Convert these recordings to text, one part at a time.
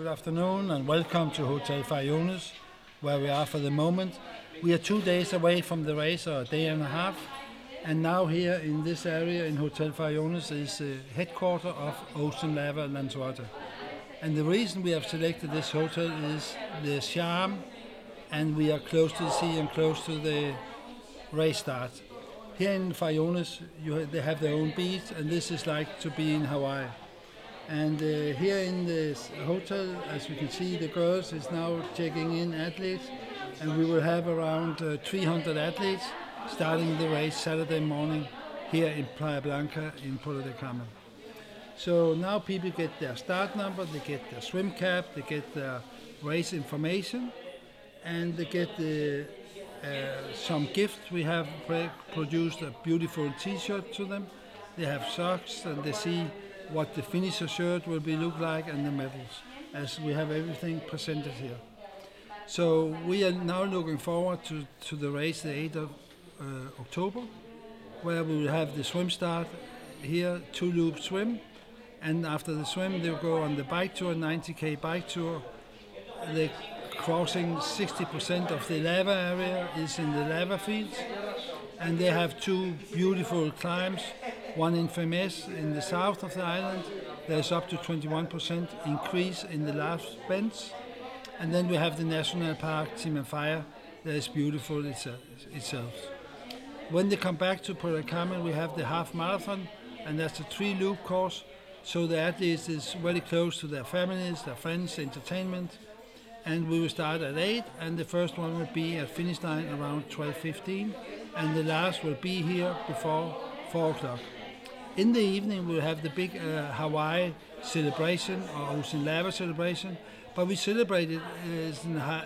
afternoon and welcome to Hotel Fariones, where we are for the moment. We are 2 days away from the race, or a day and a half, and now here in this area in Hotel Fariones is the headquarters of Ocean Lava Lanzarote. And the reason we have selected this hotel is the charm, and we are close to the sea and close to the race start. Here in Fariones, they have their own beach, and this is like to be in Hawaii. And here in this hotel, as you can see, the girls is now checking in athletes, and we will have around 300 athletes starting the race Saturday morning here in Playa Blanca in Puerto del Carmen. So now people get their start number, they get their swim cap, they get their race information, and they get some gifts. We have produced a beautiful t-shirt to them. They have socks, and they see what the finisher shirt will look like, and the medals, as we have everything presented here. So we are now looking forward to the race the 8th of October, where we will have the swim start here, 2-loop swim, and after the swim they'll go on the bike tour, 90k bike tour. They're crossing 60% of the lava area is in the lava fields, and they have 2 beautiful climbs, one in Femés in the south of the island. There's up to 21% increase in the last bends, and then we have the National Park Timanfaya that is beautiful itself. When they come back to Puerto del Carmen, we have the half marathon, and that's a 3-loop course, so the athletes is very close to their families, their friends, entertainment. And we will start at 8, and the first one will be at finish line around 12:15, and the last will be here before 4 o'clock. In the evening we'll have the big Hawaii celebration, or Ocean Lava celebration, but we celebrate it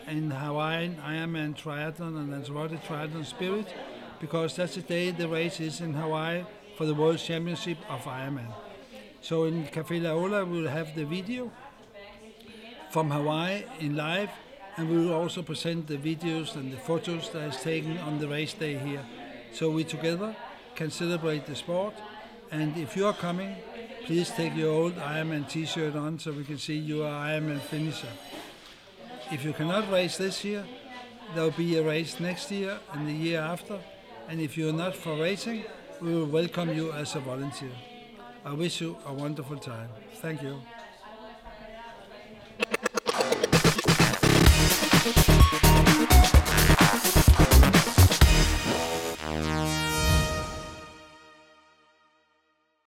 in Hawaiian Ironman Triathlon and Lanzarote Triathlon spirit, because that's the day the race is in Hawaii for the World Championship of Ironman. So in Café La Ola we'll have the video from Hawaii in live, and we will also present the videos and the photos that is taken on the race day here. So we together can celebrate the sport, and if you are coming, please take your old Ironman t-shirt on so we can see you are Ironman finisher. If you cannot race this year, there will be a race next year and the year after, and if you are not for racing, we will welcome you as a volunteer. I wish you a wonderful time. Thank you.